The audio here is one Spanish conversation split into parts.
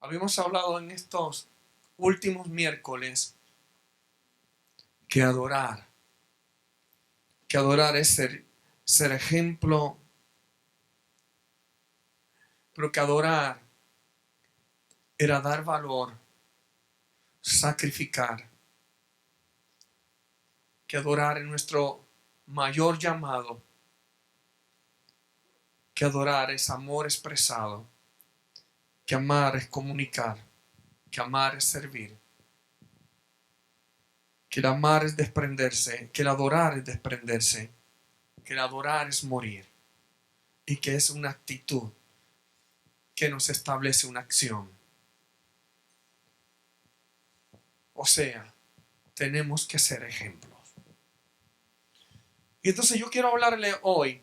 Habíamos hablado en estos últimos miércoles que adorar es ser ejemplo, pero que adorar era dar valor, sacrificar, que adorar es nuestro mayor llamado, que adorar es amor expresado, que amar es comunicar, que amar es servir, que el amar es desprenderse, que el adorar es desprenderse, que el adorar es morir y que es una actitud que nos establece una acción. O sea, tenemos que ser ejemplos. Y entonces yo quiero hablarle hoy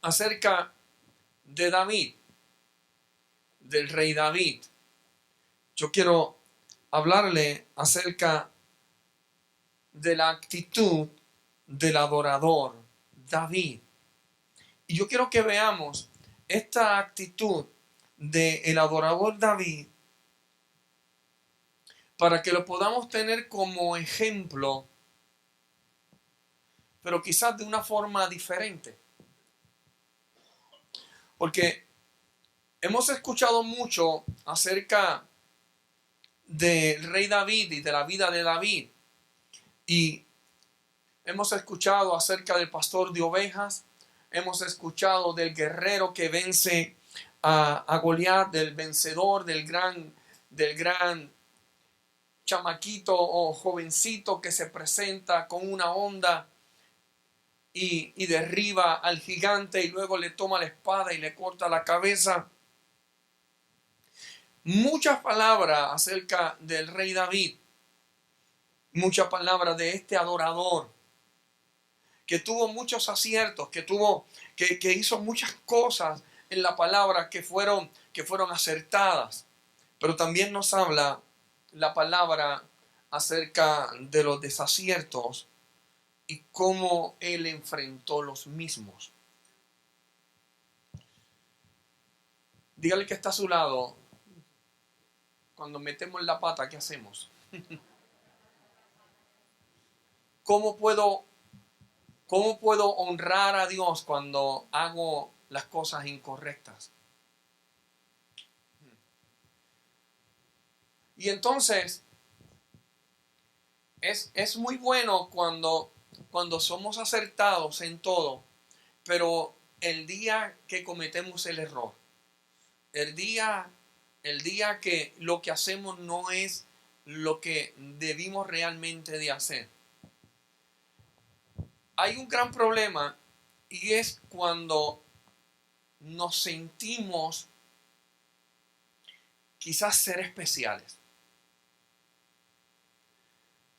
acerca de David, del rey David. Yo quiero hablarle acerca de la actitud del adorador David. Y yo quiero que veamos esta actitud del adorador David para que lo podamos tener como ejemplo, pero quizás de una forma diferente. Porque hemos escuchado mucho acerca del rey David y de la vida de David. Y hemos escuchado acerca del pastor de ovejas. Hemos escuchado del guerrero que vence a Goliat, del vencedor, del gran chamaquito o jovencito que se presenta con una onda y derriba al gigante y luego le toma la espada y le corta la cabeza. Muchas palabras acerca del rey David, muchas palabras de este adorador que tuvo muchos aciertos, que hizo muchas cosas en la palabra que fueron acertadas. Pero también nos habla la palabra acerca de los desaciertos y cómo él enfrentó los mismos. Dígale que está a su lado. Cuando metemos la pata, ¿qué hacemos? ¿Cómo puedo honrar a Dios cuando hago las cosas incorrectas? Y entonces es muy bueno cuando somos acertados en todo, pero el día que cometemos el error, el día que lo que hacemos no es lo que debimos realmente de hacer, hay un gran problema, y es cuando nos sentimos quizás ser especiales.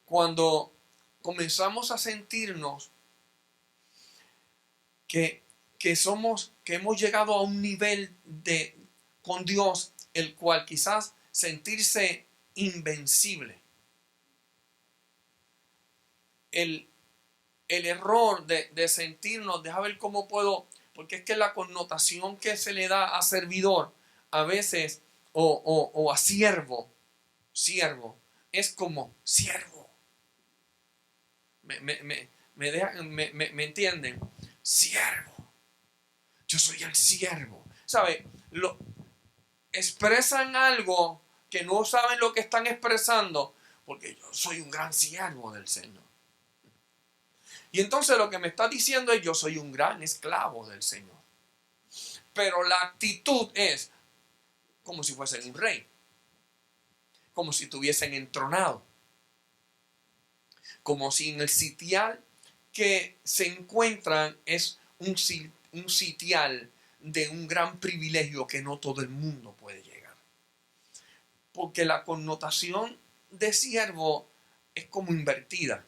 Cuando comenzamos a sentirnos que hemos llegado a un nivel con Dios, el cual quizás sentirse invencible. El error de sentirnos, deja ver cómo puedo, porque es que la connotación que se le da a servidor a veces, o a siervo, es como siervo. ¿Me entienden? Siervo. Yo soy el siervo. ¿Sabe? Expresan algo que no saben lo que están expresando, porque yo soy un gran siervo del Señor. Y entonces lo que me está diciendo es: yo soy un gran esclavo del Señor. Pero la actitud es como si fuesen un rey, como si estuviesen entronado, como si en el sitial que se encuentran es un sitial de un gran privilegio que no todo el mundo puede llegar. Porque la connotación de siervo es como invertida.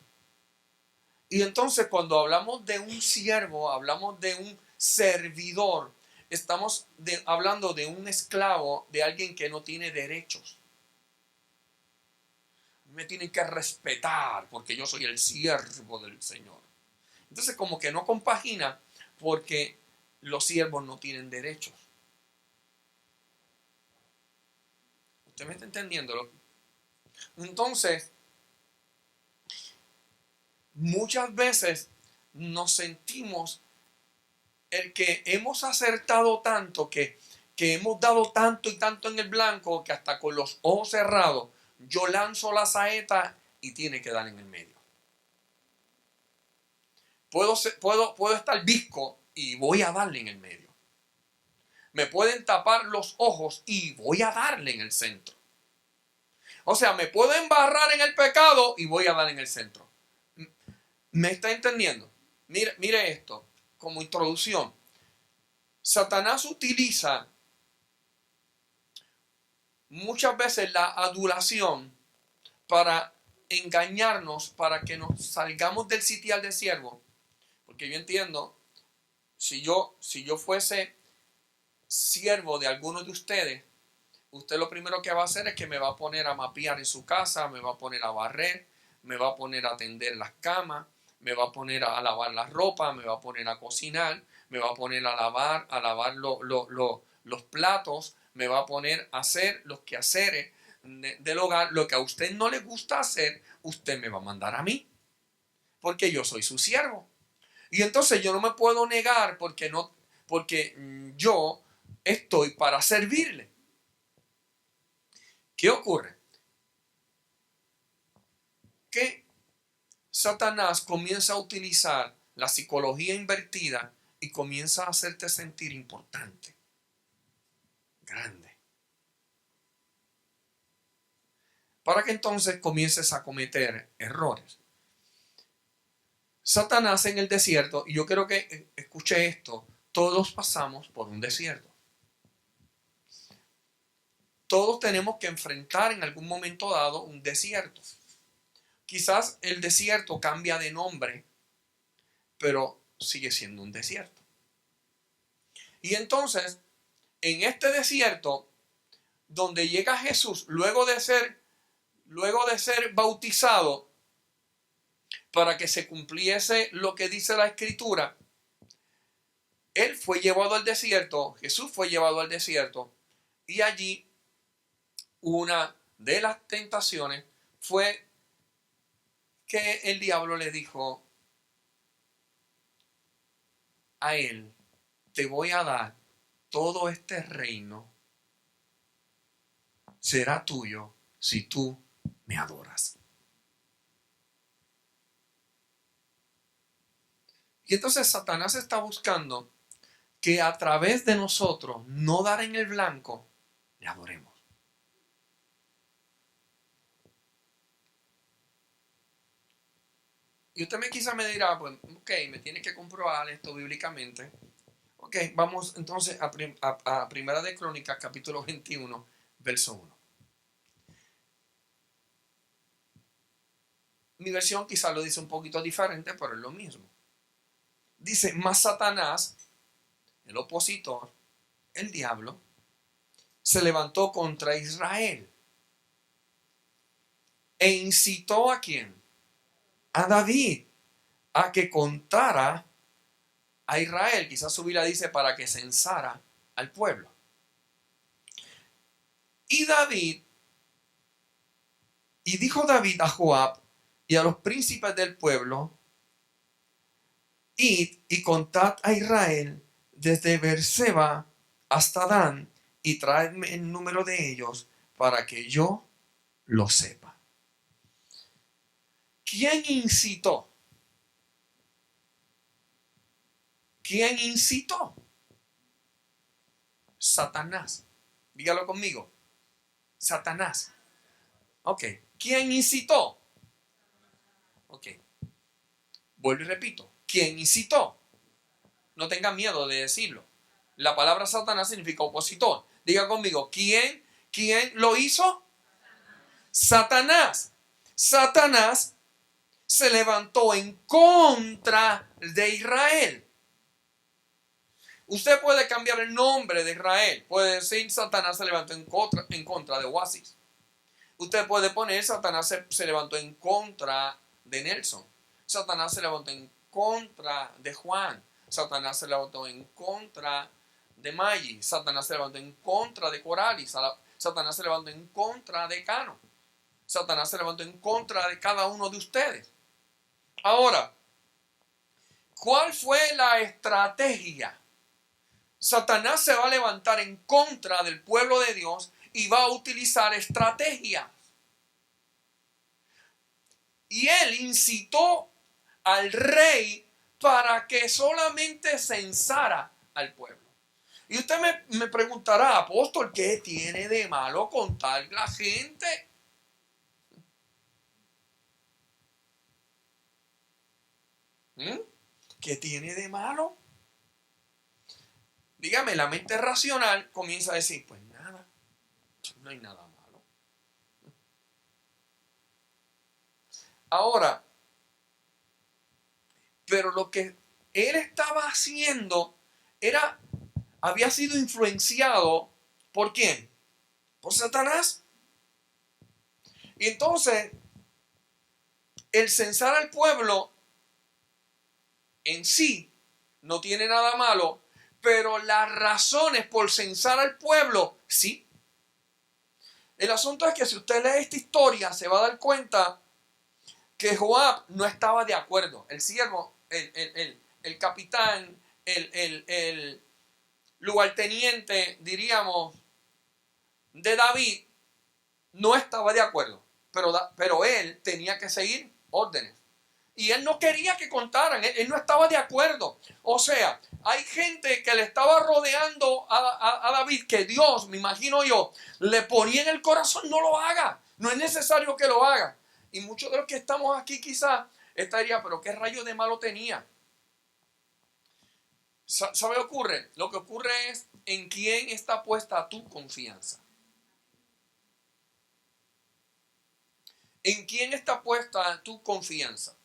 Y entonces cuando hablamos de un siervo, hablamos de un servidor, estamos hablando de un esclavo, de alguien que no tiene derechos. Me tienen que respetar porque yo soy el siervo del Señor. Entonces como que no compagina, porque los siervos no tienen derechos. ¿Usted me está entendiendo? Entonces, muchas veces nos sentimos el que hemos acertado tanto, que hemos dado tanto y tanto en el blanco, que hasta con los ojos cerrados yo lanzo la saeta y tiene que dar en el medio. Puedo estar visco y voy a darle en el medio. Me pueden tapar los ojos y voy a darle en el centro. O sea, me puedo embarrar en el pecado y voy a dar en el centro. ¿Me está entendiendo? Mire esto como introducción. Satanás utiliza muchas veces la adulación para engañarnos, para que nos salgamos del sitial de siervo. Porque yo entiendo, si yo fuese siervo de alguno de ustedes, usted lo primero que va a hacer es que me va a poner a mapear en su casa, me va a poner a barrer, me va a poner a tender las camas, me va a poner a lavar la ropa, me va a poner a cocinar, me va a poner a lavar los platos, me va a poner a hacer los quehaceres del hogar. Lo que a usted no le gusta hacer, usted me va a mandar a mí, porque yo soy su siervo. Y entonces yo no me puedo negar porque yo estoy para servirle. ¿Qué ocurre? Que Satanás comienza a utilizar la psicología invertida y comienza a hacerte sentir importante, grande, para que entonces comiences a cometer errores. Satanás en el desierto, y yo quiero que escuche esto, todos pasamos por un desierto. Todos tenemos que enfrentar en algún momento dado un desierto. Quizás el desierto cambia de nombre, pero sigue siendo un desierto. Y entonces, en este desierto, donde llega Jesús, luego de ser bautizado, para que se cumpliese lo que dice la Escritura, él fue llevado al desierto, Jesús fue llevado al desierto, y allí una de las tentaciones fue que el diablo le dijo a él: te voy a dar todo este reino, será tuyo si tú me adoras. Y entonces Satanás está buscando que a través de nosotros no dar en el blanco, le adoremos. Y usted quizá me dirá, pues, ok, me tiene que comprobar esto bíblicamente. Ok, vamos entonces a Primera de Crónicas, capítulo 21, verso 1. Mi versión quizá lo dice un poquito diferente, pero es lo mismo. Dice: mas Satanás, el opositor, el diablo, se levantó contra Israel e incitó ¿a quién? A David, a que contara a Israel. Quizás su Biblia dice para que censara al pueblo. Y dijo David a Joab y a los príncipes del pueblo: id y contad a Israel desde Beerseba hasta Dan, y traedme el número de ellos para que yo lo sepa. ¿Quién incitó? ¿Quién incitó? Satanás. Dígalo conmigo. Satanás. Ok. ¿Quién incitó? Ok. Vuelvo y repito. ¿Quién incitó? No tengan miedo de decirlo. La palabra Satanás significa opositor. Diga conmigo. ¿Quién lo hizo? Satanás. Satanás se levantó en contra de Israel. Usted puede cambiar el nombre de Israel. Puede decir: Satanás se levantó en contra de Oasis. Usted puede poner: Satanás se levantó en contra de Nelson. Satanás se levantó en contra de Juan. Satanás se levantó en contra de Maggie. Satanás se levantó en contra de Coralis. Satanás se levantó en contra de Cano. Satanás se levantó en contra de cada uno de ustedes. Ahora, ¿cuál fue la estrategia? Satanás se va a levantar en contra del pueblo de Dios y va a utilizar estrategias. Y él incitó al rey para que solamente censara al pueblo. Y usted me preguntará, apóstol, ¿qué tiene de malo contar la gente? ¿Qué tiene de malo? Dígame, la mente racional comienza a decir, pues nada, no hay nada malo. Ahora, pero lo que él estaba haciendo había sido influenciado ¿por quién? Por Satanás. Y entonces, el censar al pueblo en sí no tiene nada malo, pero las razones por censar al pueblo, sí. El asunto es que si usted lee esta historia, se va a dar cuenta que Joab no estaba de acuerdo. El siervo, el capitán, el lugarteniente, diríamos, de David, no estaba de acuerdo. Pero él tenía que seguir órdenes. Y él no quería que contaran, él no estaba de acuerdo. O sea, hay gente que le estaba rodeando a David, que Dios, me imagino yo, le ponía en el corazón, no lo haga, no es necesario que lo haga. Y muchos de los que estamos aquí quizás estaría, pero ¿qué rayo de malo tenía? ¿Sabe qué ocurre? Lo que ocurre es en quién está puesta tu confianza. ¿En quién está puesta tu confianza?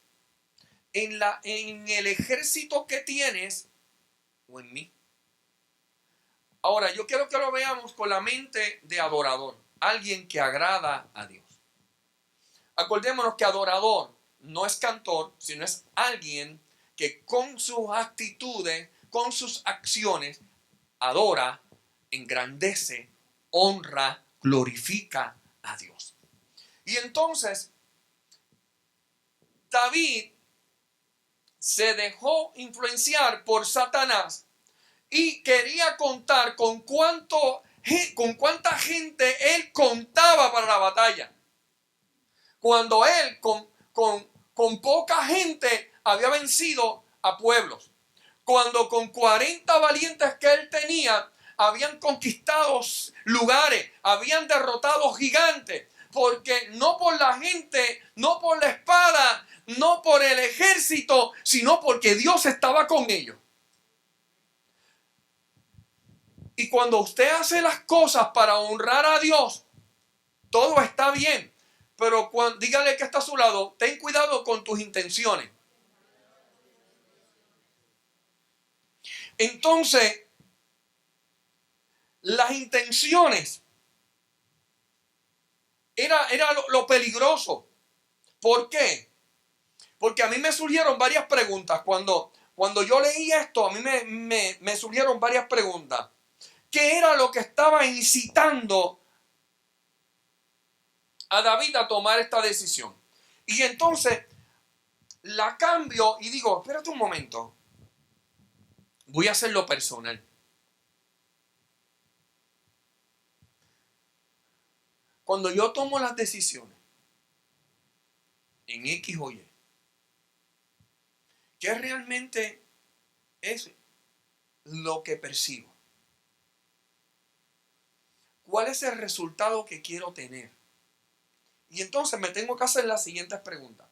¿En el ejército que tienes o en mí? Ahora, yo quiero que lo veamos con la mente de adorador, alguien que agrada a Dios. Acordémonos que adorador no es cantor, sino es alguien que con sus actitudes, con sus acciones, adora, engrandece, honra, glorifica a Dios. Y entonces, David se dejó influenciar por Satanás y quería contar con cuánta gente él contaba para la batalla. Cuando él con poca gente había vencido a pueblos. Cuando con 40 valientes que él tenía habían conquistado lugares, habían derrotado gigantes. Porque no por la gente, no por la espada, no por el ejército, sino porque Dios estaba con ellos. Y cuando usted hace las cosas para honrar a Dios, todo está bien. Pero dígale que está a su lado, ten cuidado con tus intenciones. Entonces, las intenciones era lo peligroso. ¿Por qué? Porque a mí me surgieron varias preguntas. Cuando yo leí esto, a mí me surgieron varias preguntas. ¿Qué era lo que estaba incitando a David a tomar esta decisión? Y entonces la cambio y digo, espérate un momento, voy a hacerlo personal. Cuando yo tomo las decisiones en X o Y, ¿qué realmente es lo que persigo? ¿Cuál es el resultado que quiero tener? Y entonces me tengo que hacer las siguientes preguntas.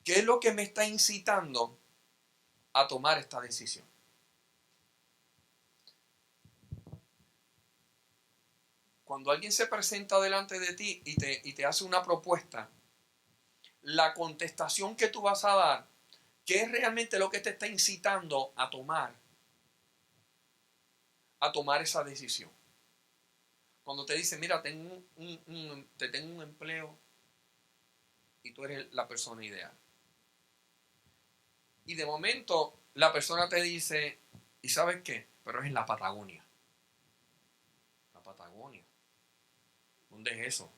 ¿Qué es lo que me está incitando a tomar esta decisión? Cuando alguien se presenta delante de ti y te hace una propuesta, la contestación que tú vas a dar, ¿qué es realmente lo que te está incitando a tomar esa decisión? Cuando te dice, mira, te tengo un empleo y tú eres la persona ideal. Y de momento la persona te dice, ¿y sabes qué? Pero es en la Patagonia. Patagonia. ¿Dónde es eso?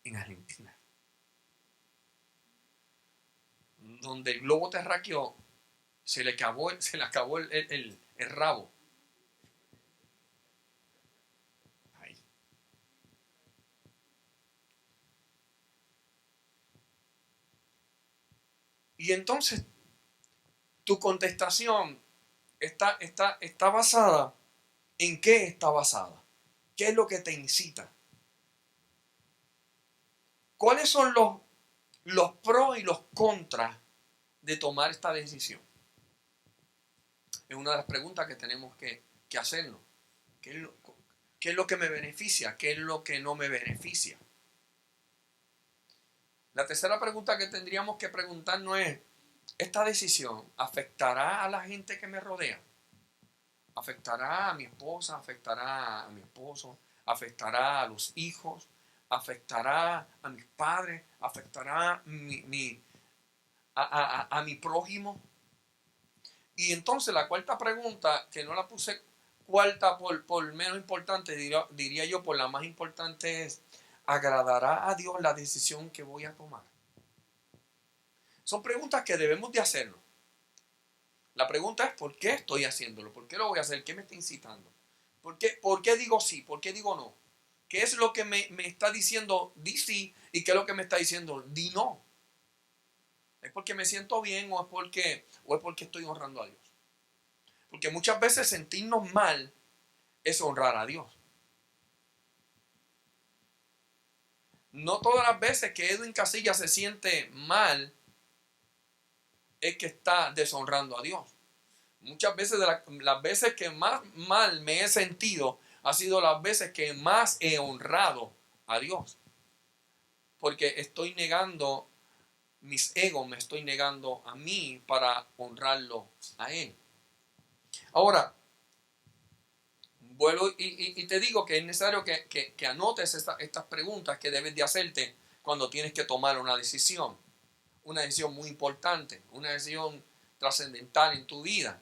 En Argentina. Donde el globo terráqueo se le acabó el rabo. Ahí. Y entonces tu contestación está basada en qué está basada. ¿Qué es lo que te incita? ¿Cuáles son los pros y los contras de tomar esta decisión? Es una de las preguntas que tenemos que hacernos. ¿Qué es lo que me beneficia? ¿Qué es lo que no me beneficia? La tercera pregunta que tendríamos que preguntarnos es, ¿esta decisión afectará a la gente que me rodea? ¿Afectará a mi esposa? ¿Afectará a mi esposo? ¿Afectará a los hijos? ¿Afectará a mis padres? ¿Afectará a mi prójimo? Y entonces la cuarta pregunta, que no la puse cuarta por menos importante, diría yo por la más importante, es: ¿agradará a Dios la decisión que voy a tomar? Son preguntas que debemos de hacernos. La pregunta es: ¿por qué estoy haciéndolo? ¿Por qué lo voy a hacer? ¿Qué me está incitando? ¿Por qué digo sí? ¿Por qué digo no? ¿Qué es lo que me está diciendo di sí y qué es lo que me está diciendo di no? ¿Es porque me siento bien o es porque estoy honrando a Dios? Porque muchas veces sentirnos mal es honrar a Dios. No todas las veces que Edwin Casillas se siente mal es que está deshonrando a Dios. Muchas veces las veces que más mal me he sentido ha sido las veces que más he honrado a Dios. Porque estoy negando mis egos, me estoy negando a mí para honrarlo a Él. Ahora, vuelvo y te digo que es necesario que anotes estas preguntas que debes de hacerte cuando tienes que tomar una decisión muy importante, una decisión trascendental en tu vida.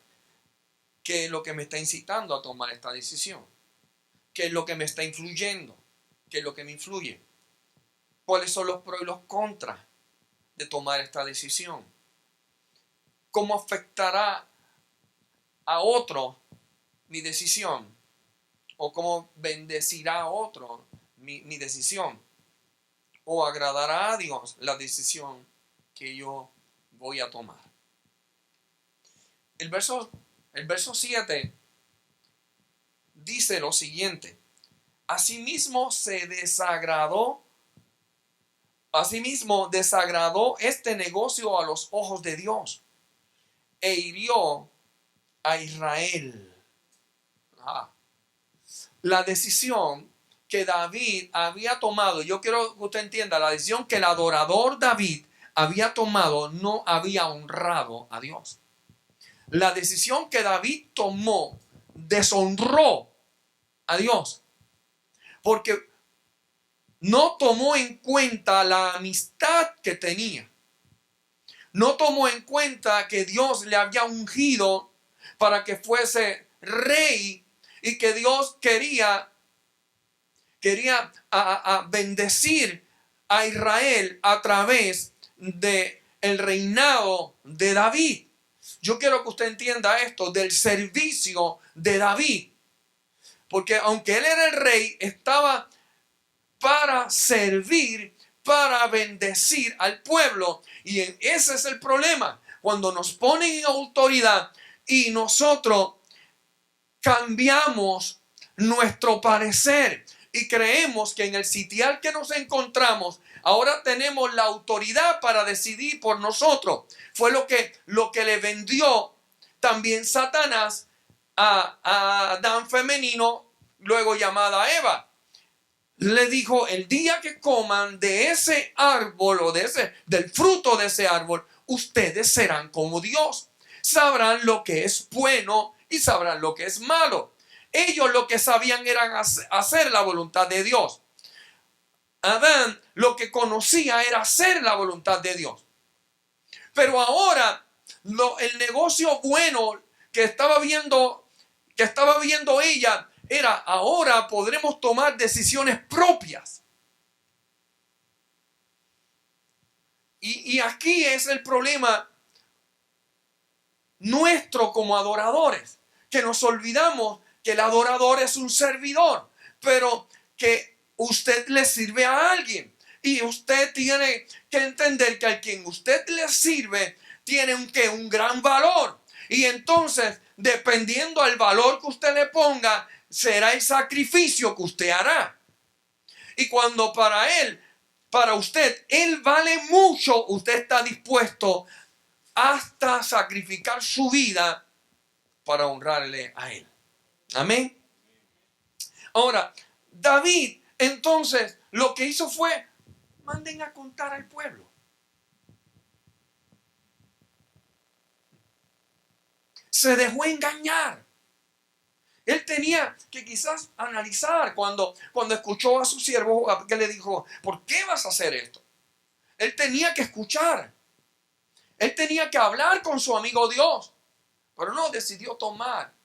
¿Qué es lo que me está incitando a tomar esta decisión? ¿Qué es lo que me está influyendo? ¿Qué es lo que me influye? ¿Cuáles son los pros y los contras de tomar esta decisión? ¿Cómo afectará a otro mi decisión? ¿O cómo bendecirá a otro mi decisión? ¿O agradará a Dios la decisión que yo voy a tomar? El verso 7 dice lo siguiente: Asimismo desagradó este negocio a los ojos de Dios e hirió a Israel. La decisión que David había tomado, yo quiero que usted entienda, la decisión que el adorador David había tomado no había honrado a Dios. La decisión que David tomó deshonró a Dios, porque no tomó en cuenta la amistad que tenía. No tomó en cuenta que Dios le había ungido para que fuese rey y que Dios quería bendecir a Israel a través de el reinado de David. Yo quiero que usted entienda esto del servicio de David, porque aunque él era el rey, estaba para servir, para bendecir al pueblo. Y ese es el problema, cuando nos ponen en autoridad y nosotros cambiamos nuestro parecer y creemos que en el sitial que nos encontramos ahora tenemos la autoridad para decidir por nosotros. Fue lo que le vendió también Satanás a Adán femenino, luego llamada Eva. Le dijo: el día que coman de ese árbol o del fruto de ese árbol, ustedes serán como Dios. Sabrán lo que es bueno y sabrán lo que es malo. Ellos lo que sabían era hacer la voluntad de Dios. Adán lo que conocía era hacer la voluntad de Dios. Pero ahora el negocio bueno que estaba viendo ella era ahora podremos tomar decisiones propias. Y aquí es el problema nuestro como adoradores, que nos olvidamos que el adorador es un servidor, pero que usted le sirve a alguien. Y usted tiene que entender que al quien usted le sirve tiene un gran valor. Y entonces, dependiendo del valor que usted le ponga, será el sacrificio que usted hará. Y cuando para usted, él vale mucho, usted está dispuesto hasta sacrificar su vida para honrarle a él. Amén. Ahora, David, entonces, lo que hizo fue, manden a contar al pueblo. Se dejó engañar. Él tenía que quizás analizar cuando escuchó a su siervo que le dijo, ¿por qué vas a hacer esto? Él tenía que escuchar. Él tenía que hablar con su amigo Dios. Pero no, decidió tomar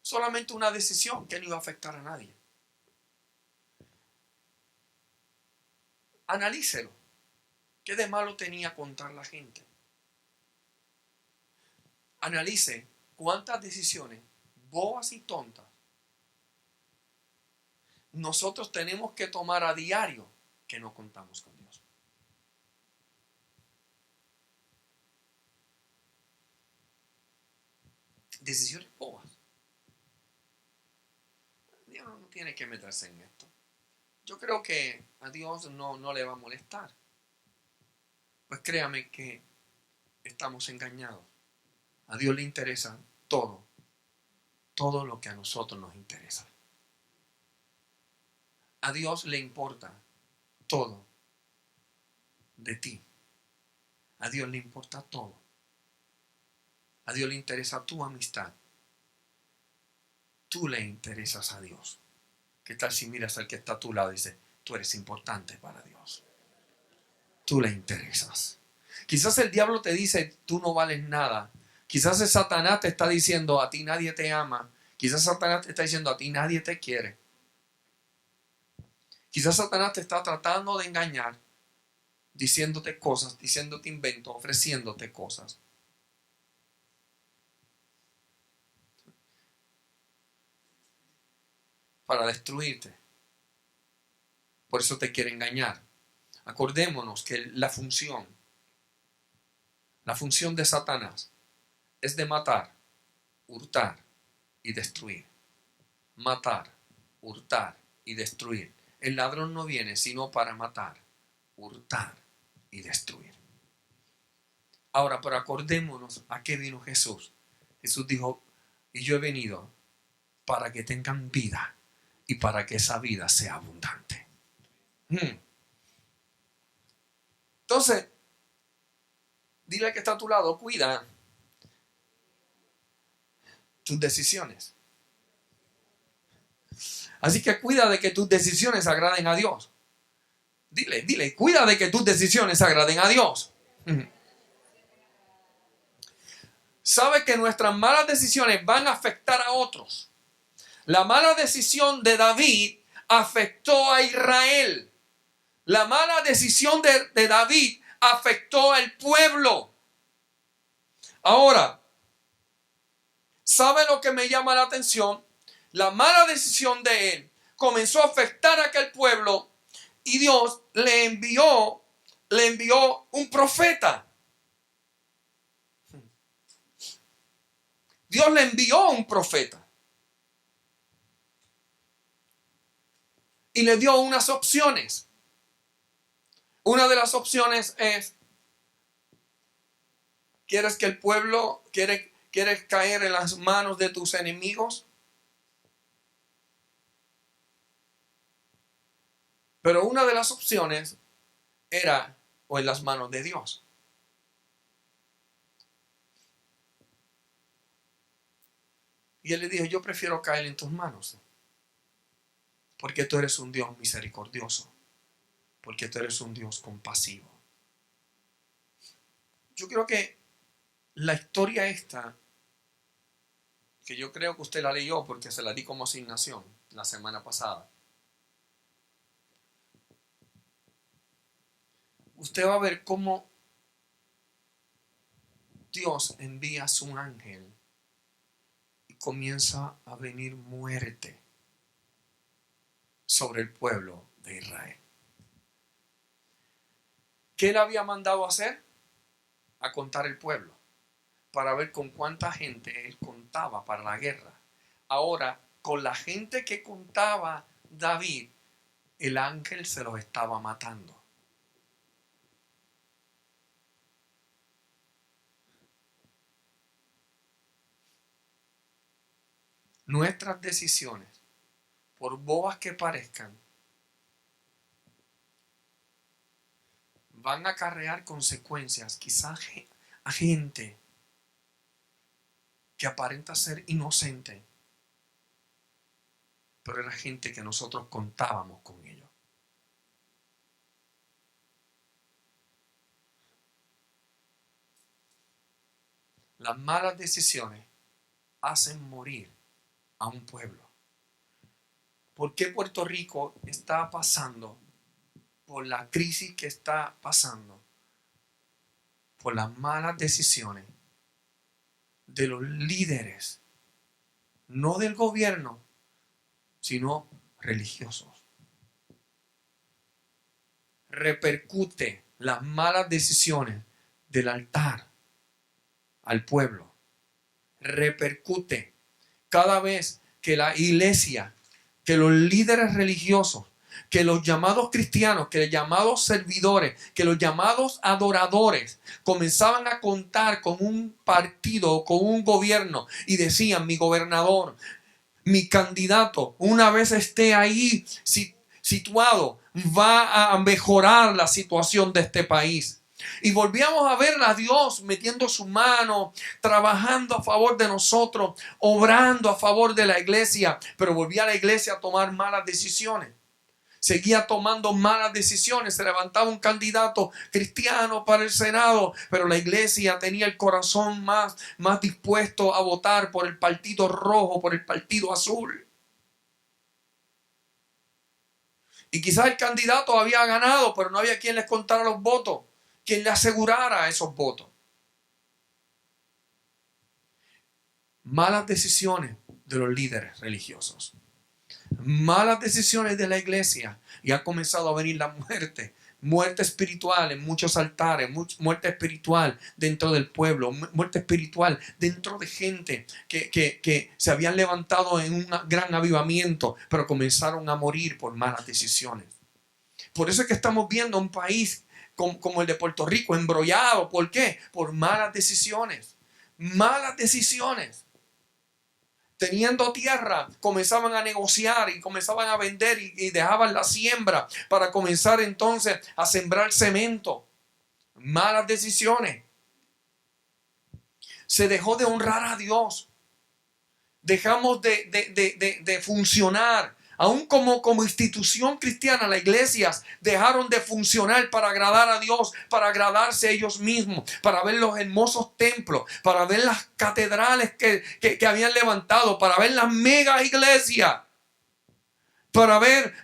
solamente una decisión que no iba a afectar a nadie. Analícelo. ¿Qué de malo tenía contar la gente? Analice cuántas decisiones bobas y tontas nosotros tenemos que tomar a diario que no contamos con Dios. Decisiones bobas. Dios no tiene que meterse en esto. Yo creo que a Dios no le va a molestar. Pues créame que estamos engañados. A Dios le interesa todo lo que a nosotros nos interesa. A Dios le importa todo de ti. A Dios le importa todo. A Dios le interesa tu amistad. Tú le interesas a Dios. ¿Qué tal si miras al que está a tu lado y dices, tú eres importante para Dios? Tú le interesas. Quizás el diablo te dice, tú no vales nada. Quizás el Satanás te está diciendo, a ti nadie te ama. Quizás Satanás te está diciendo, a ti nadie te quiere. Quizás Satanás te está tratando de engañar, diciéndote cosas, diciéndote inventos, ofreciéndote cosas. Para destruirte. Por eso te quiere engañar. Acordémonos que la función de Satanás es de matar, hurtar y destruir. Matar, hurtar y destruir. El ladrón no viene sino para matar, hurtar y destruir. Ahora, pero acordémonos a qué vino Jesús. Jesús dijo, y yo he venido para que tengan vida y para que esa vida sea abundante. Entonces, dile al que está a tu lado, cuida tus decisiones. Así que cuida de que tus decisiones agraden a Dios. Dile, cuida de que tus decisiones agraden a Dios. Sabe que nuestras malas decisiones van a afectar a otros. La mala decisión de David afectó a Israel. La mala decisión de David afectó al pueblo. Ahora, ¿sabe lo que me llama la atención? La mala decisión de él comenzó a afectar a aquel pueblo y Dios le envió un profeta. Dios le envió un profeta. Y le dio unas opciones. Una de las opciones es, ¿quieres que el pueblo, quieres caer en las manos de tus enemigos? Pero una de las opciones era o en las manos de Dios. Y él le dijo, yo prefiero caer en tus manos. Porque tú eres un Dios misericordioso. Porque tú eres un Dios compasivo. Yo creo que la historia esta que yo creo que usted la leyó porque se la di como asignación la semana pasada. Usted va a ver cómo Dios envía a su ángel y comienza a venir muerte sobre el pueblo de Israel. ¿Qué él había mandado hacer? A contar el pueblo, para ver con cuánta gente él contaba para la guerra. Ahora, con la gente que contaba David, el ángel se los estaba matando. Nuestras decisiones, por bobas que parezcan, van a acarrear consecuencias. Quizás a gente que aparenta ser inocente, pero era gente que nosotros contábamos con ellos. Las malas decisiones hacen morir a un pueblo. ¿Por qué Puerto Rico está pasando por la crisis que está pasando? Por las malas decisiones de los líderes, no del gobierno, sino religiosos. Repercute las malas decisiones del altar al pueblo. Repercute cada vez que la iglesia, que los líderes religiosos, que los llamados cristianos, que los llamados servidores, que los llamados adoradores comenzaban a contar con un partido, con un gobierno, y decían: mi gobernador, mi candidato, una vez esté ahí situado, va a mejorar la situación de este país. Y volvíamos a ver a Dios metiendo su mano, trabajando a favor de nosotros, obrando a favor de la iglesia. Pero volvía la iglesia a tomar malas decisiones. Seguía tomando malas decisiones. Se levantaba un candidato cristiano para el Senado, pero la iglesia tenía el corazón más dispuesto a votar por el partido rojo, por el partido azul. Y quizás el candidato había ganado, pero no había quien les contara los votos, quien le asegurara esos votos. Malas decisiones de los líderes religiosos. Malas decisiones de la iglesia, y ha comenzado a venir la muerte espiritual en muchos altares, muerte espiritual dentro del pueblo, muerte espiritual dentro de gente que se habían levantado en un gran avivamiento, pero comenzaron a morir por malas decisiones. Por eso es que estamos viendo un país como el de Puerto Rico embrollado. ¿Por qué? Por malas decisiones. Malas decisiones. Teniendo tierra, comenzaban a negociar y comenzaban a vender y dejaban la siembra para comenzar entonces a sembrar cemento. Malas decisiones. Se dejó de honrar a Dios. Dejamos de funcionar. Aún como institución cristiana, las iglesias dejaron de funcionar para agradar a Dios, para agradarse a ellos mismos, para ver los hermosos templos, para ver las catedrales que habían levantado, para ver las mega iglesias, para ver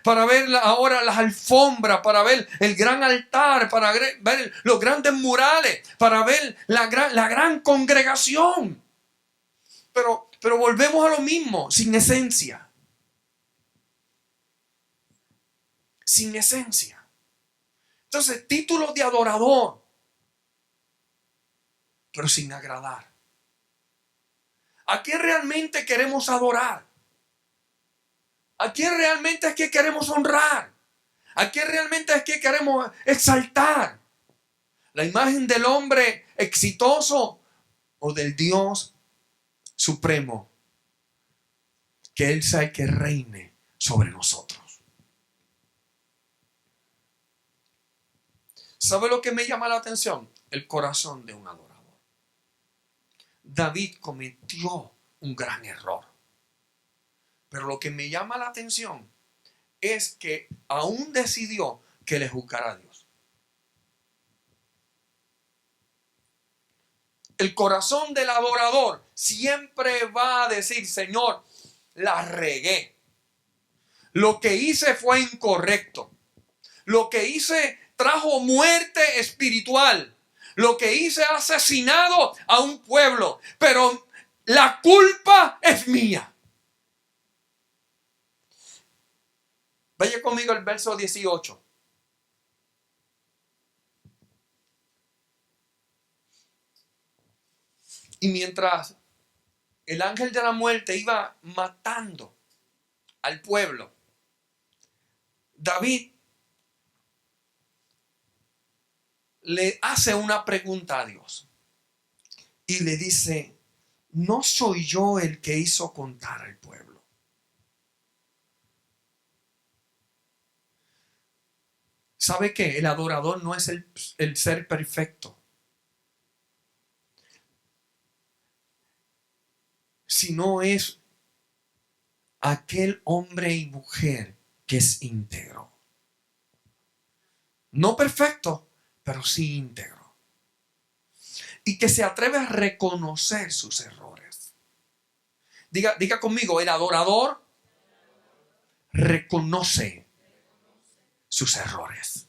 ahora las alfombras, para ver el gran altar, para ver los grandes murales, para ver la gran congregación. Pero volvemos a lo mismo, sin esencia. Sin esencia. Entonces, título de adorador, pero sin agradar. ¿A quién realmente queremos adorar? ¿A quién realmente es que queremos honrar? ¿A quién realmente es que queremos exaltar? ¿La imagen del hombre exitoso o del Dios supremo? Que Él sea el que reine sobre nosotros. ¿Sabe lo que me llama la atención? El corazón de un adorador. David cometió un gran error. Pero lo que me llama la atención es que aún decidió que le juzgara a Dios. El corazón del adorador siempre va a decir, Señor, la regué. Lo que hice fue incorrecto. Lo que hice trajo muerte espiritual. Lo que hice ha asesinado a un pueblo. Pero la culpa es mía. Vaya conmigo al verso 18. Y mientras el ángel de la muerte iba matando al pueblo, David le hace una pregunta a Dios. Y le dice, ¿no soy yo el que hizo contar al pueblo? ¿Sabe qué? El adorador no es el ser perfecto, sino es aquel hombre y mujer que es íntegro. No perfecto, pero sí íntegro. Y que se atreve a reconocer sus errores. Diga conmigo, el adorador reconoce sus errores.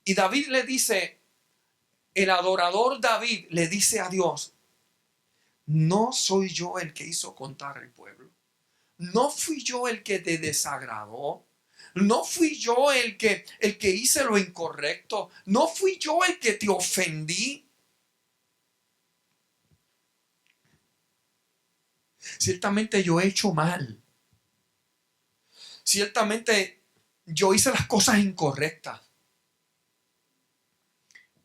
Y David le dice, el adorador David le dice a Dios, no soy yo el que hizo contar al pueblo. No fui yo el que te desagradó. No fui yo el que hice lo incorrecto. No fui yo el que te ofendí. Ciertamente yo he hecho mal. Ciertamente yo hice las cosas incorrectas.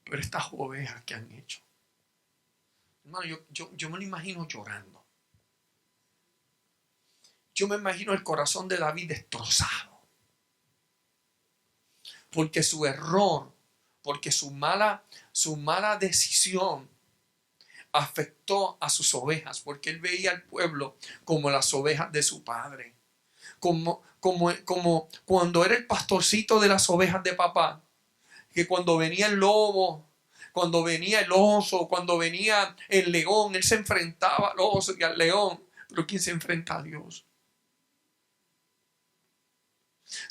Pero estas ovejas que han hecho. Hermano, yo me lo imagino llorando. Yo me imagino el corazón de David destrozado. Porque su error, porque su mala decisión afectó a sus ovejas. Porque él veía al pueblo como las ovejas de su padre. Como cuando era el pastorcito de las ovejas de papá. Que cuando venía el lobo, cuando venía el oso, cuando venía el león, él se enfrentaba al oso y al león. Pero ¿quién se enfrenta a Dios?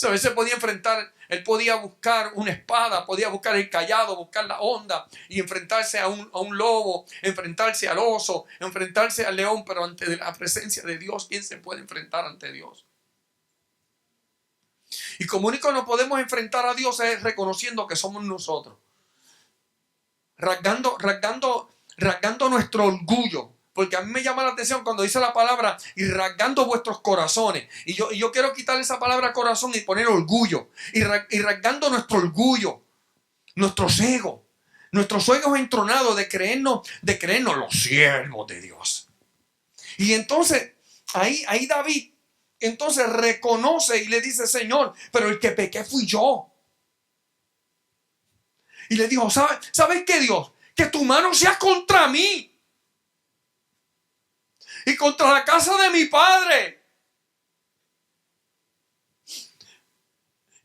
A veces podía enfrentar, él podía buscar una espada, podía buscar el cayado, buscar la honda y enfrentarse a un lobo, enfrentarse al oso, enfrentarse al león, pero ante la presencia de Dios, ¿quién se puede enfrentar ante Dios? Y como único nos podemos enfrentar a Dios es reconociendo que somos nosotros, rasgando nuestro orgullo. Porque a mí me llama la atención cuando dice la palabra y rasgando vuestros corazones. Y yo quiero quitarle esa palabra corazón y poner orgullo. Y rasgando nuestro orgullo, nuestros egos entronados de creernos los siervos de Dios. Y entonces, ahí David, entonces reconoce y le dice, Señor, pero el que pequé fui yo. Y le dijo, ¿sabes qué, Dios? Que tu mano sea contra mí. Y contra la casa de mi padre.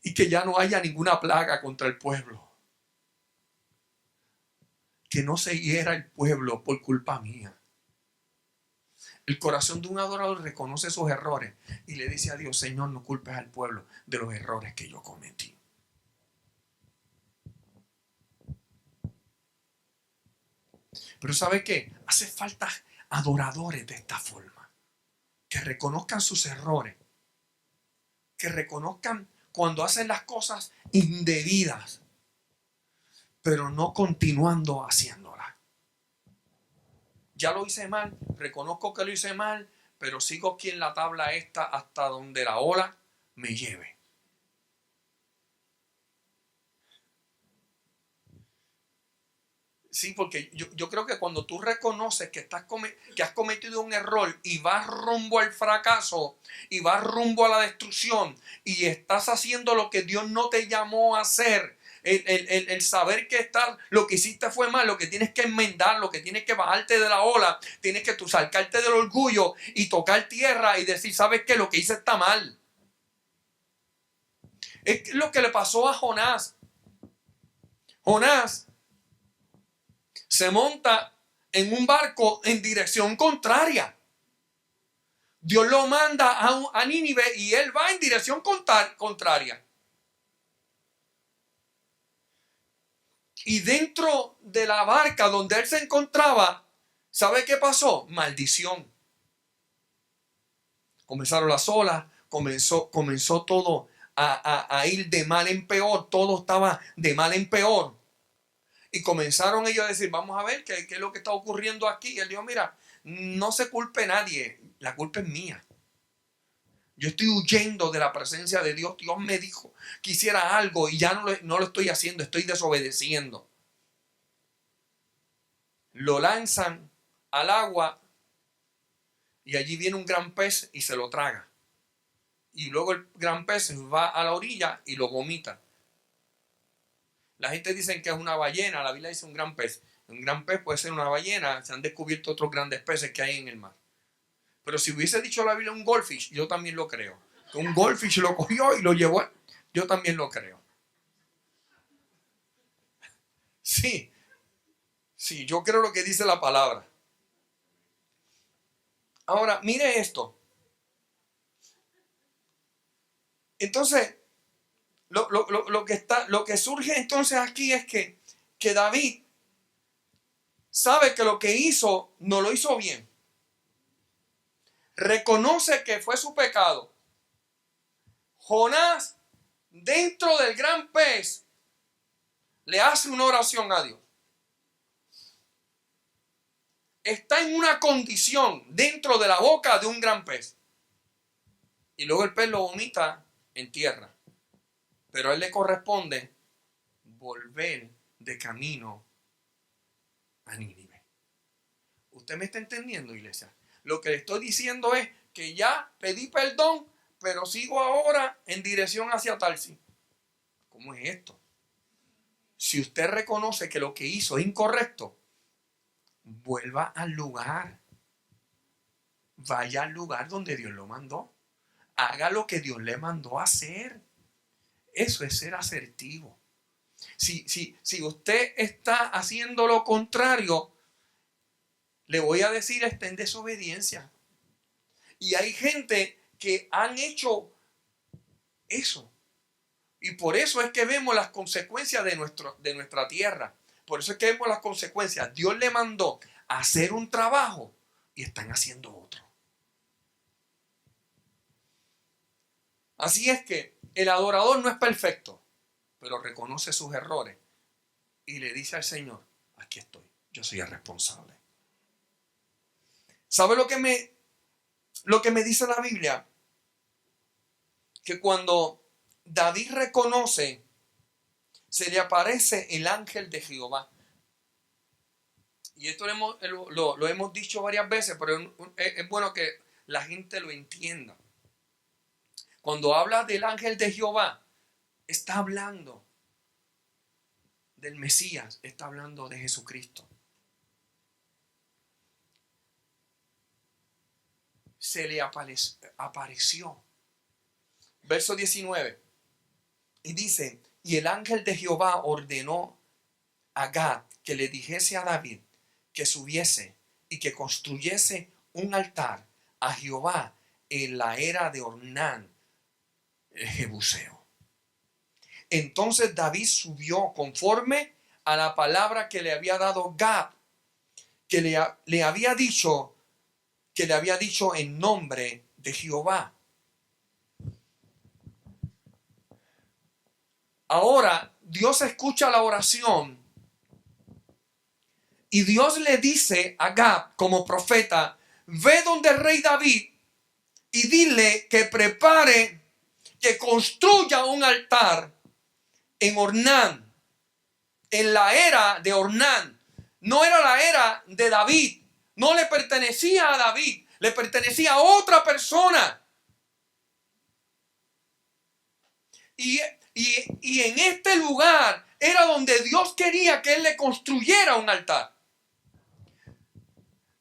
Y que ya no haya ninguna plaga contra el pueblo. Que no se hiera el pueblo por culpa mía. El corazón de un adorador reconoce sus errores y le dice a Dios, Señor, no culpes al pueblo de los errores que yo cometí. Pero ¿sabe qué? Hace falta adoradores de esta forma. Que reconozcan sus errores. Que reconozcan cuando hacen las cosas indebidas. Pero no continuando haciéndolas. Ya lo hice mal, reconozco que lo hice mal, pero sigo aquí en la tabla esta hasta donde la ola me lleve. Sí, porque yo creo que cuando tú reconoces que has cometido un error y vas rumbo al fracaso y vas rumbo a la destrucción y estás haciendo lo que Dios no te llamó a hacer, el saber que lo que hiciste fue mal, lo que tienes que enmendar, lo que tienes que bajarte de la ola, tienes que tú sacarte del orgullo y tocar tierra y decir, ¿sabes qué? Lo que hice está mal. Es lo que le pasó a Jonás. Jonás se monta en un barco en dirección contraria. Dios lo manda a Nínive y él va en dirección contraria. Y dentro de la barca donde él se encontraba, ¿sabe qué pasó? Maldición. Comenzaron las olas, comenzó todo a ir de mal en peor. Todo estaba de mal en peor. Y comenzaron ellos a decir, vamos a ver qué es lo que está ocurriendo aquí. Y él dijo, mira, no se culpe nadie, la culpa es mía. Yo estoy huyendo de la presencia de Dios. Dios me dijo que hiciera algo y ya no lo estoy haciendo, estoy desobedeciendo. Lo lanzan al agua y allí viene un gran pez y se lo traga. Y luego el gran pez va a la orilla y lo vomita. La gente dice que es una ballena, la Biblia dice un gran pez. Un gran pez puede ser una ballena, se han descubierto otros grandes peces que hay en el mar. Pero si hubiese dicho la Biblia un goldfish, yo también lo creo. Que un goldfish lo cogió y lo llevó, yo también lo creo. Sí, yo creo lo que dice la palabra. Ahora, mire esto. Entonces, lo que surge entonces aquí es que David sabe que lo que hizo no lo hizo bien. Reconoce que fue su pecado. Jonás, dentro del gran pez, le hace una oración a Dios. Está en una condición dentro de la boca de un gran pez. Y luego el pez lo vomita en tierra. Pero a él le corresponde volver de camino a Nínive. ¿Usted me está entendiendo, iglesia? Lo que le estoy diciendo es que ya pedí perdón, pero sigo ahora en dirección hacia Tarsis. ¿Cómo es esto? Si usted reconoce que lo que hizo es incorrecto, vuelva al lugar. Vaya al lugar donde Dios lo mandó. Haga lo que Dios le mandó a hacer. Eso es ser asertivo. Si usted está haciendo lo contrario, le voy a decir, está en desobediencia. Y hay gente que han hecho eso. Y por eso es que vemos las consecuencias de nuestra tierra. Por eso es que vemos las consecuencias. Dios le mandó a hacer un trabajo y están haciendo otro. Así es que el adorador no es perfecto, pero reconoce sus errores y le dice al Señor, aquí estoy, yo soy el responsable. ¿Sabe lo que me dice la Biblia? Que cuando David reconoce, se le aparece el ángel de Jehová. Y esto lo hemos dicho varias veces, pero es bueno que la gente lo entienda. Cuando habla del ángel de Jehová, está hablando del Mesías, está hablando de Jesucristo. Se le apareció. Verso 19. Y dice, y el ángel de Jehová ordenó a Gad que le dijese a David que subiese y que construyese un altar a Jehová en la era de Ornán, el Jebuseo. Entonces David subió conforme a la palabra que le había dado Gad, que le había dicho en nombre de Jehová. Ahora Dios escucha la oración y Dios le dice a Gad como profeta, ve donde el rey David y dile que prepare, que construya un altar en Ornán, en la era de Ornán. No era la era de David, no le pertenecía a David, le pertenecía a otra persona. Y en este lugar era donde Dios quería que él le construyera un altar.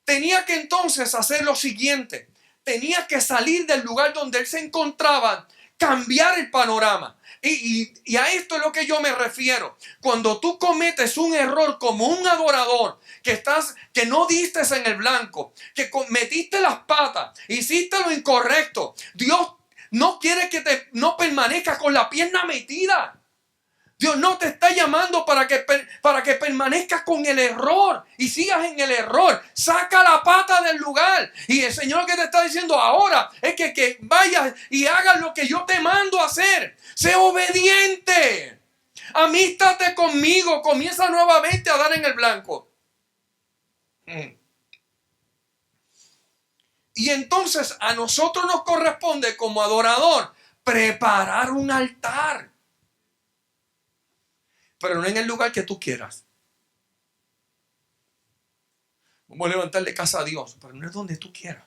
Tenía que entonces hacer lo siguiente. Tenía que salir del lugar donde él se encontraba, cambiar el panorama. Y a esto es lo que yo me refiero. Cuando tú cometes un error como un adorador, que no diste en el blanco, que metiste las patas, hiciste lo incorrecto, Dios no quiere que no permanezcas con la pierna metida. Dios no te está llamando para que permanezcas con el error y sigas en el error. Saca la pata del lugar. Y el Señor que te está diciendo ahora es que vayas y hagas lo que yo te mando a hacer. Sé obediente. Amístate conmigo. Comienza nuevamente a dar en el blanco. Y entonces a nosotros nos corresponde como adorador preparar un altar. Pero no en el lugar que tú quieras. Vamos a levantarle casa a Dios, pero no es donde tú quieras.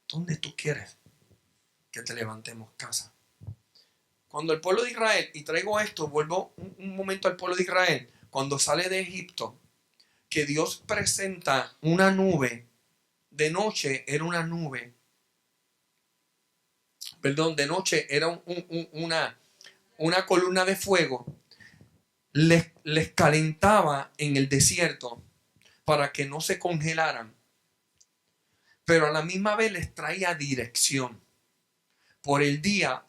Donde tú quieres que te levantemos casa. Cuando el pueblo de Israel, y traigo esto, vuelvo un momento al pueblo de Israel, cuando sale de Egipto, que Dios presenta una nube, de noche era una nube, de noche era una columna de fuego, les calentaba en el desierto para que no se congelaran, pero a la misma vez les traía dirección. Por el día,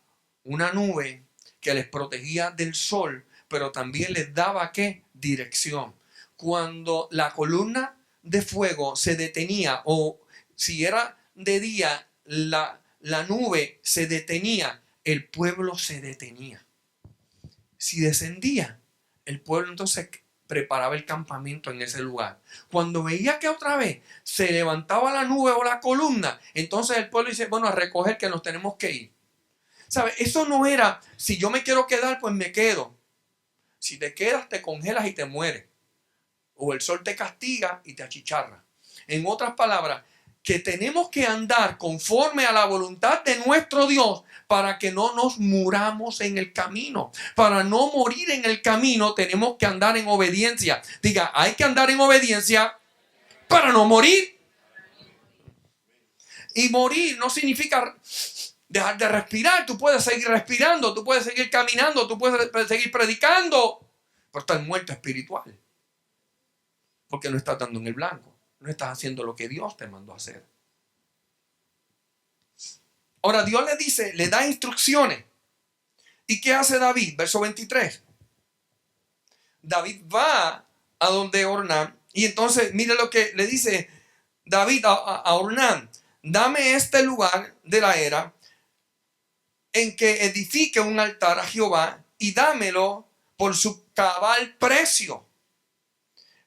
una nube que les protegía del sol, pero también les daba ¿qué? Dirección. Cuando la columna de fuego se detenía, o si era de día, la nube se detenía, el pueblo se detenía. Si descendía, el pueblo entonces preparaba el campamento en ese lugar. Cuando veía que otra vez se levantaba la nube o la columna, entonces el pueblo dice, bueno, a recoger que nos tenemos que ir. ¿Sabe? Eso no era, si yo me quiero quedar, pues me quedo. Si te quedas, te congelas y te mueres. O el sol te castiga y te achicharra. En otras palabras, que tenemos que andar conforme a la voluntad de nuestro Dios para que no nos muramos en el camino. Para no morir en el camino tenemos que andar en obediencia. Diga, hay que andar en obediencia para no morir. Y morir no significa dejar de respirar. Tú puedes seguir respirando, tú puedes seguir caminando, tú puedes seguir predicando, pero estás muerto espiritual. Porque no estás dando en el blanco. No estás haciendo lo que Dios te mandó a hacer. Ahora Dios le dice, le da instrucciones. ¿Y qué hace David? Verso 23. David va a donde Ornán. Y entonces mire lo que le dice David a Ornán. Dame este lugar de la era en que edifique un altar a Jehová y dámelo por su cabal precio,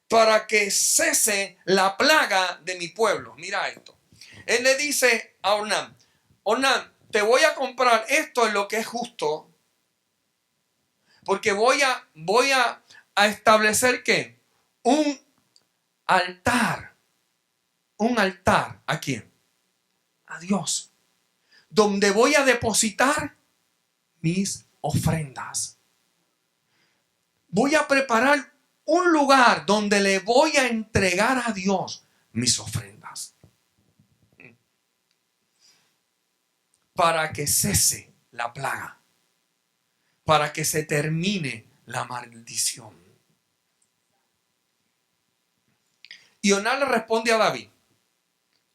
para que cese la plaga de mi pueblo. Mira esto. Él le dice a Ornán, Ornán, te voy a comprar esto en lo que es justo, porque voy a establecer ¿qué? Un altar. Un altar. ¿A quién? A Dios. Donde voy a depositar mis ofrendas. Voy a preparar un lugar donde le voy a entregar a Dios mis ofrendas. Para que cese la plaga. Para que se termine la maldición. Y Ornán le responde a David,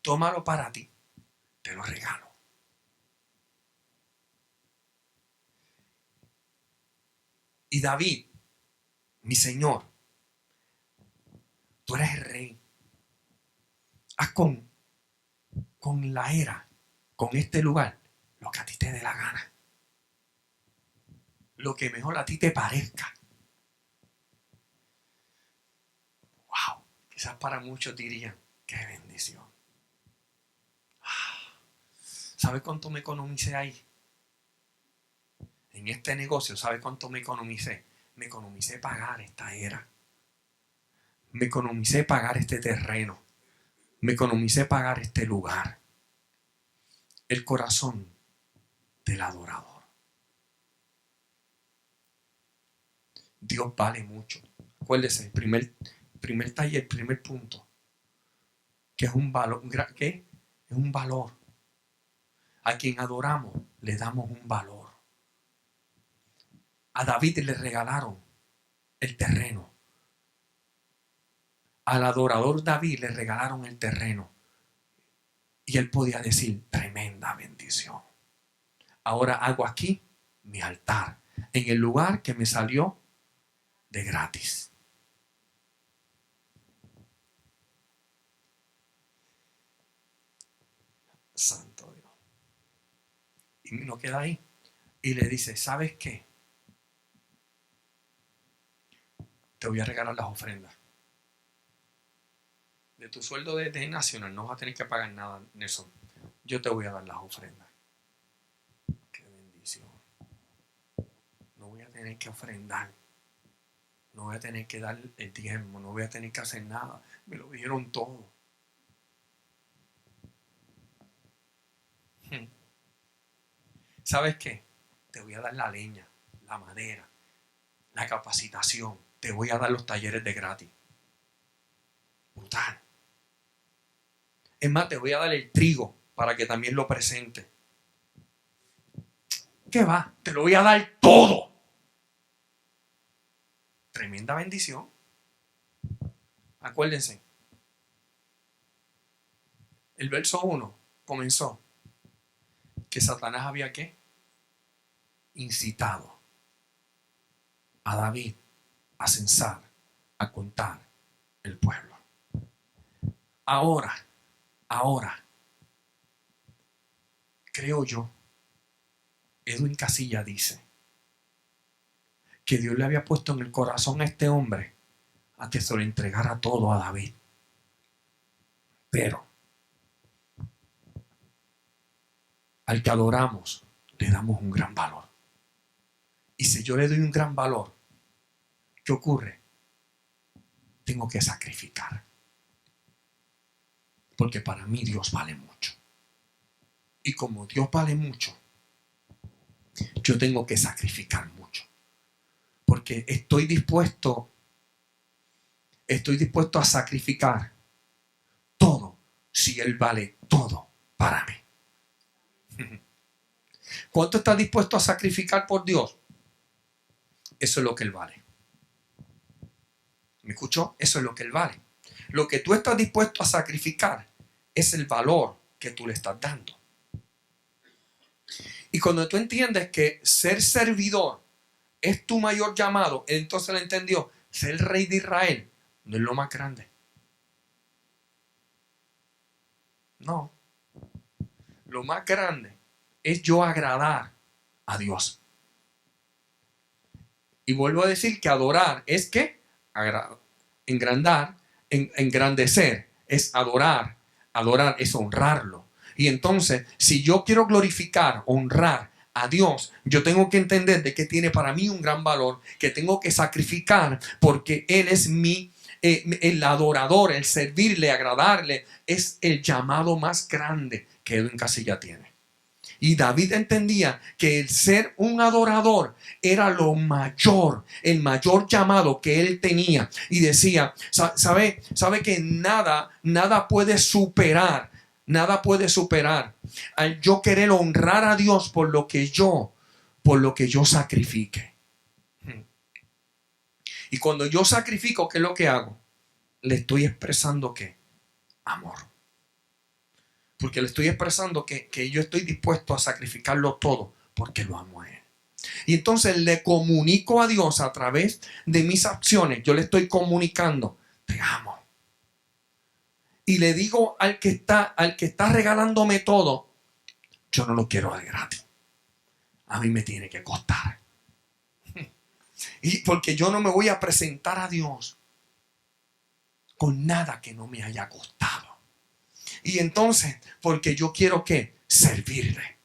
tómalo para ti, te lo regalo. Y David, mi señor, tú eres el rey. Haz con la era, con este lugar, lo que a ti te dé la gana. Lo que mejor a ti te parezca. Wow, quizás para muchos dirían, qué bendición. ¿Sabe cuánto me economicé ahí? En este negocio, ¿sabe cuánto me economicé? Me economicé pagar esta era. Me economicé pagar este terreno. Me economicé pagar este lugar. El corazón del adorador. Dios vale mucho. Acuérdese, el primer taller, el primer punto, que es un valor, ¿qué? Es un valor. A quien adoramos le damos un valor. A David le regalaron el terreno. Al adorador David le regalaron el terreno. Y él podía decir, tremenda bendición. Ahora hago aquí mi altar, en el lugar que me salió de gratis. Santo Dios. Y no queda ahí. Y le dice, ¿sabes qué? Te voy a regalar las ofrendas. De tu sueldo de Nacional no vas a tener que pagar nada, Nelson. Yo te voy a dar las ofrendas. Qué bendición. No voy a tener que ofrendar. No voy a tener que dar el diezmo. No voy a tener que hacer nada. Me lo dieron todo. ¿Sabes qué? Te voy a dar la leña, la madera, la capacitación. Te voy a dar los talleres de gratis. Brutal. Es más, te voy a dar el trigo para que también lo presente. ¿Qué va? Te lo voy a dar todo. Tremenda bendición. Acuérdense. El verso 1 comenzó que Satanás había ¿qué? Incitado a David a censar, a contar el pueblo. Ahora, creo yo, Edwin Casilla dice que Dios le había puesto en el corazón a este hombre a que se lo entregara todo a David. Pero al que adoramos, le damos un gran valor. Y si yo le doy un gran valor, ¿qué ocurre? Tengo que sacrificar. Porque para mí Dios vale mucho. Y como Dios vale mucho, yo tengo que sacrificar mucho. Porque estoy dispuesto a sacrificar todo si Él vale todo para mí. ¿Cuánto estás dispuesto a sacrificar por Dios? Eso es lo que Él vale. ¿Me escuchó? Eso es lo que Él vale. Lo que tú estás dispuesto a sacrificar es el valor que tú le estás dando. Y cuando tú entiendes que ser servidor es tu mayor llamado, entonces él entendió, ser rey de Israel no es lo más grande. No. Lo más grande es yo agradar a Dios. Y vuelvo a decir que adorar es que engrandar, engrandecer, es adorar. Adorar es honrarlo. Y entonces, si yo quiero glorificar, honrar a Dios, yo tengo que entender de que tiene para mí un gran valor, que tengo que sacrificar porque Él es el adorador, el servirle, agradarle, es el llamado más grande que Edwin Casilla tiene. Y David entendía que el ser un adorador era lo mayor, el mayor llamado que él tenía. Y decía, sabe que nada puede superar al yo querer honrar a Dios por lo que yo sacrifique. Y cuando yo sacrifico, ¿qué es lo que hago? Le estoy expresando ¿qué? Amor. Porque le estoy expresando que yo estoy dispuesto a sacrificarlo todo porque lo amo a Él. Y entonces le comunico a Dios a través de mis acciones. Yo le estoy comunicando, te amo. Y le digo al que está regalándome todo, yo no lo quiero de gratis. A mí me tiene que costar. Y porque yo no me voy a presentar a Dios con nada que no me haya costado. Y entonces, porque yo quiero ¿qué? Servirle.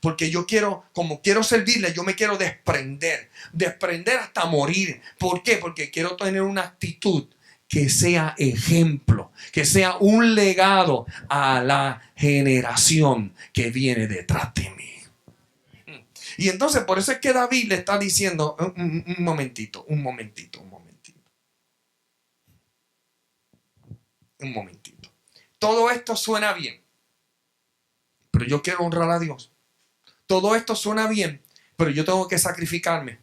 Porque yo como quiero servirle, yo me quiero desprender hasta morir. ¿Por qué? Porque quiero tener una actitud que sea ejemplo, que sea un legado a la generación que viene detrás de mí. Y entonces por eso es que David le está diciendo, un momentito. Todo esto suena bien, pero yo quiero honrar a Dios. Todo esto suena bien, pero yo tengo que sacrificarme.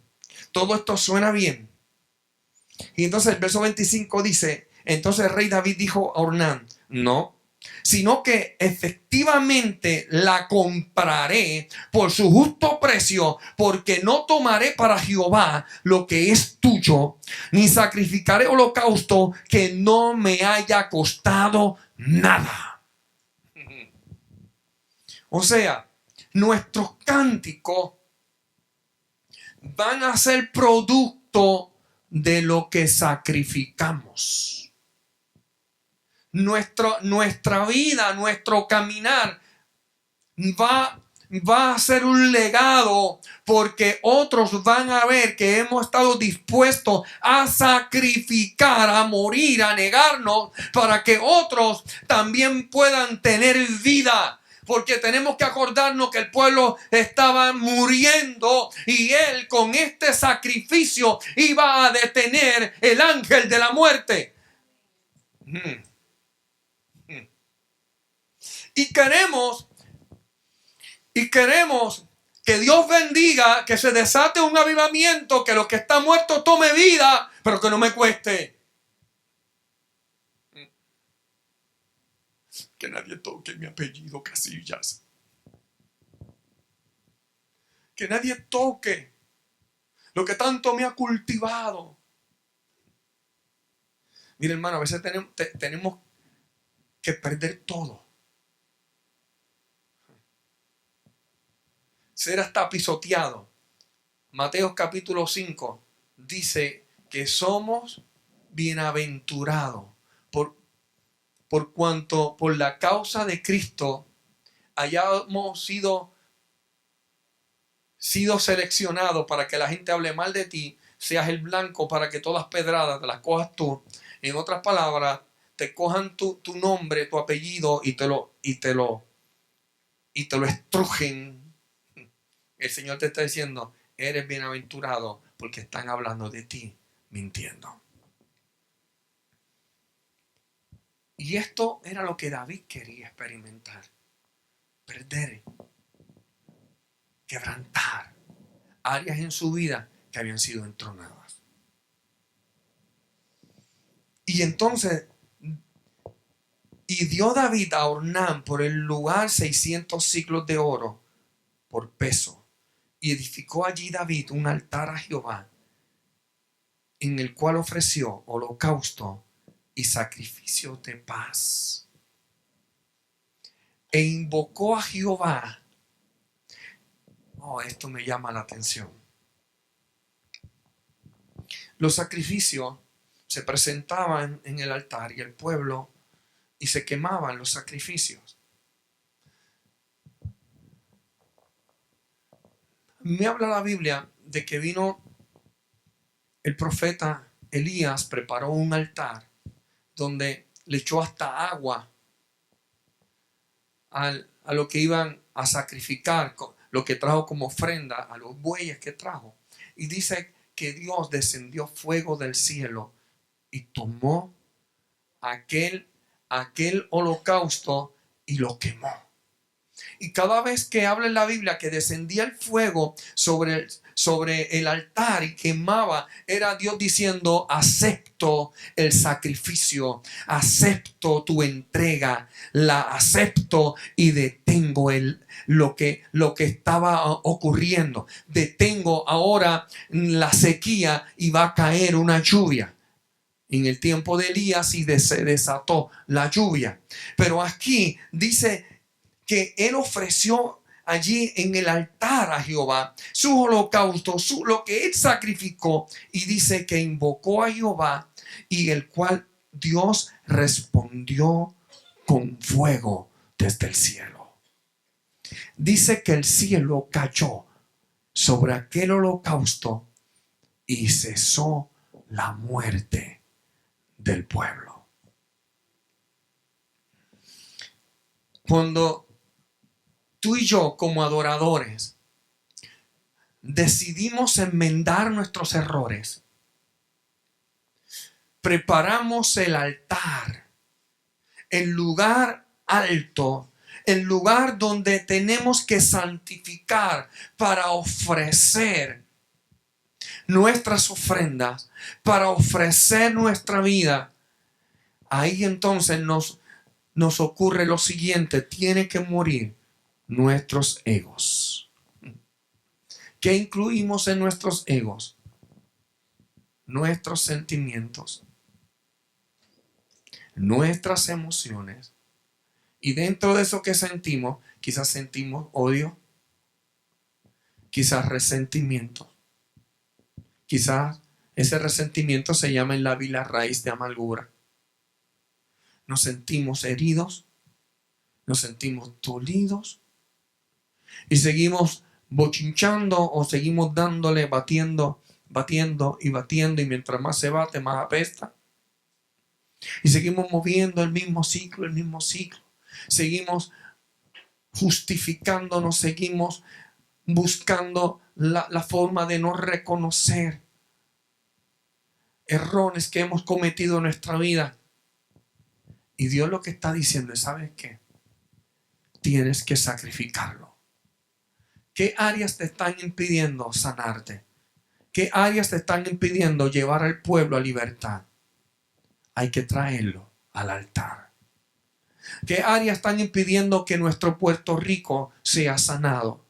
Todo esto suena bien. Y entonces el verso 25 dice, entonces el rey David dijo a Ornán, no, sino que efectivamente la compraré por su justo precio, porque no tomaré para Jehová lo que es tuyo, ni sacrificaré holocausto que no me haya costado nada. O sea, nuestros cánticos van a ser producto de lo que sacrificamos. Nuestra vida, nuestro caminar va a ser un legado, porque otros van a ver que hemos estado dispuestos a sacrificar, a morir, a negarnos, para que otros también puedan tener vida. Porque tenemos que acordarnos que el pueblo estaba muriendo y él con este sacrificio iba a detener el ángel de la muerte. Y queremos que Dios bendiga, que se desate un avivamiento, que lo que está muerto tome vida, pero que no me cueste. Que nadie toque mi apellido Casillas. Que nadie toque lo que tanto me ha cultivado. Mira, hermano, a veces tenemos que perder todo. Ser hasta pisoteado. Mateo capítulo 5 dice que somos bienaventurados por cuanto por la causa de Cristo hayamos sido seleccionados para que la gente hable mal de ti, seas el blanco para que todas las pedradas te las cojas tú. En otras palabras, te cojan tu nombre, tu apellido y te lo estrujen. El Señor te está diciendo, eres bienaventurado porque están hablando de ti mintiendo. Y esto era lo que David quería experimentar. Perder, quebrantar áreas en su vida que habían sido entronadas. Y entonces, y dio David a Ornán por el lugar 600 siclos de oro por peso. Y edificó allí David un altar a Jehová, en el cual ofreció holocausto y sacrificio de paz. E invocó a Jehová. Esto me llama la atención. Los sacrificios se presentaban en el altar y el pueblo, y se quemaban los sacrificios. Me habla la Biblia de que vino el profeta Elías, preparó un altar donde le echó hasta agua a lo que iban a sacrificar, lo que trajo como ofrenda, a los bueyes que trajo. Y dice que Dios descendió fuego del cielo y tomó aquel holocausto y lo quemó. Y cada vez que habla en la Biblia que descendía el fuego sobre el altar y quemaba, era Dios diciendo, acepto el sacrificio, acepto tu entrega, la acepto y detengo lo que estaba ocurriendo. Detengo ahora la sequía y va a caer una lluvia. En el tiempo de Elías se desató la lluvia. Pero aquí dice que él ofreció allí en el altar a Jehová su holocausto, lo que él sacrificó, y dice que invocó a Jehová, y el cual Dios respondió con fuego desde el cielo. Dice que el cielo cayó sobre aquel holocausto y cesó la muerte del pueblo. Cuando tú y yo como adoradores decidimos enmendar nuestros errores, preparamos el altar, el lugar alto el lugar donde tenemos que santificar para ofrecer nuestras ofrendas, para ofrecer nuestra vida, ahí entonces nos ocurre lo siguiente: tiene que morir nuestros egos. ¿Qué incluimos en nuestros egos? Nuestros sentimientos, nuestras emociones. Y dentro de eso que sentimos, quizás sentimos odio, quizás resentimiento. Quizás ese resentimiento se llama en la Biblia raíz de amargura. Nos sentimos heridos, nos sentimos dolidos y seguimos bochinchando o seguimos dándole, batiendo y mientras más se bate, más apesta. Y seguimos moviendo el mismo ciclo. Seguimos justificándonos, seguimos buscando la forma de no reconocer errores que hemos cometido en nuestra vida. Y Dios lo que está diciendo es: ¿sabes qué? Tienes que sacrificarlo. ¿Qué áreas te están impidiendo sanarte? ¿Qué áreas te están impidiendo llevar al pueblo a libertad? Hay que traerlo al altar. ¿Qué áreas están impidiendo que nuestro Puerto Rico sea sanado?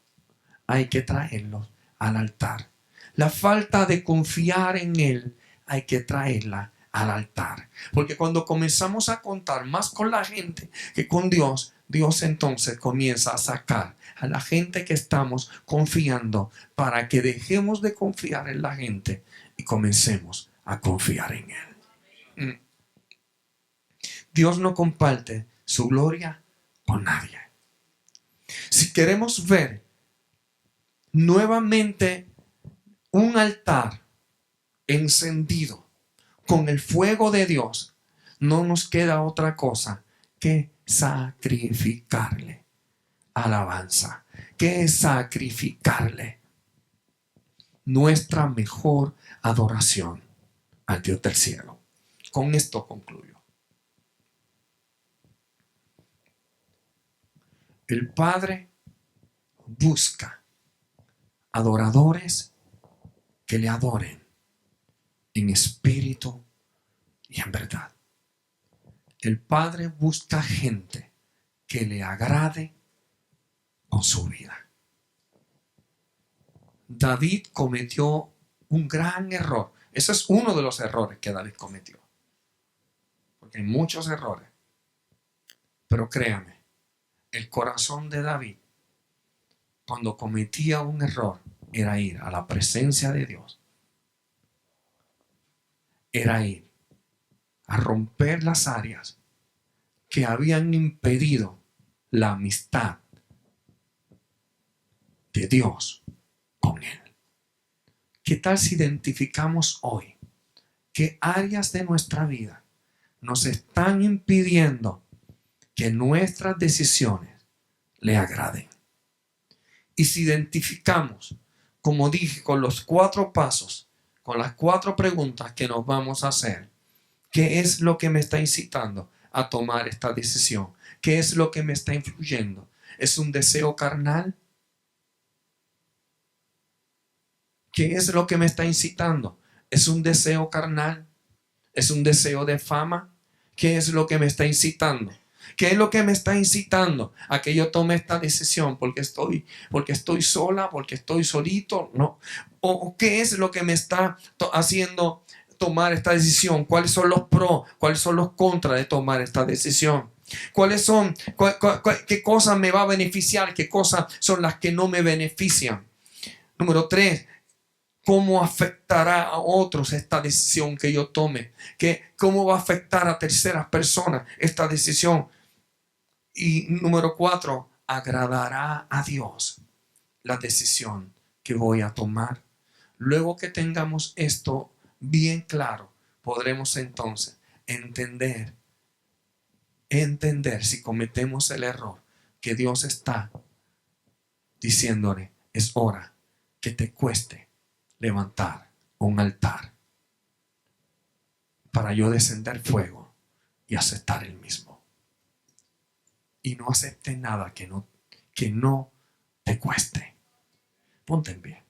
Hay que traerlo al altar. La falta de confiar en Él, hay que traerla al altar. Porque cuando comenzamos a contar más con la gente que con Dios, Dios entonces comienza a sacar a la gente que estamos confiando, para que dejemos de confiar en la gente y comencemos a confiar en Él. Dios no comparte su gloria con nadie. Si queremos ver nuevamente un altar encendido con el fuego de Dios, no nos queda otra cosa que sacrificarle alabanza, que sacrificarle nuestra mejor adoración al Dios del cielo. Con esto concluyo. El Padre busca adoradores que le adoren en espíritu y en verdad. El Padre busca gente que le agrade con su vida. David cometió un gran error. Ese es uno de los errores que David cometió. Porque hay muchos errores. Pero créame, el corazón de David, cuando cometía un error, era ir a la presencia de Dios. Era ir a romper las áreas que habían impedido la amistad de Dios con Él. ¿Qué tal si identificamos hoy qué áreas de nuestra vida nos están impidiendo que nuestras decisiones le agraden? Y si identificamos, como dije, con los 4 pasos, con las 4 preguntas que nos vamos a hacer: ¿qué es lo que me está incitando a tomar esta decisión? ¿Qué es lo que me está influyendo? ¿Es un deseo carnal? ¿Qué es lo que me está incitando? ¿Es un deseo carnal? ¿Es un deseo de fama? ¿Qué es lo que me está incitando? ¿Qué es lo que me está incitando a que yo tome esta decisión? ¿Porque estoy sola? ¿Porque estoy solito? No. ¿O qué es lo que me está haciendo tomar esta decisión? ¿Cuáles son los pros? ¿Cuáles son los contras de tomar esta decisión? ¿Cuáles son? ¿Qué cosas me va a beneficiar? ¿Qué cosas son las que no me benefician? Número 3. ¿Cómo afectará a otros esta decisión que yo tome? ¿Cómo va a afectar a terceras personas esta decisión? Y número 4, ¿agradará a Dios la decisión que voy a tomar? Luego que tengamos esto bien claro, podremos entonces entender si cometemos el error que Dios está diciéndole: es hora que te cueste levantar un altar para yo descender fuego y aceptar el mismo. y no aceptes nada que no te cueste. Ponte en pie.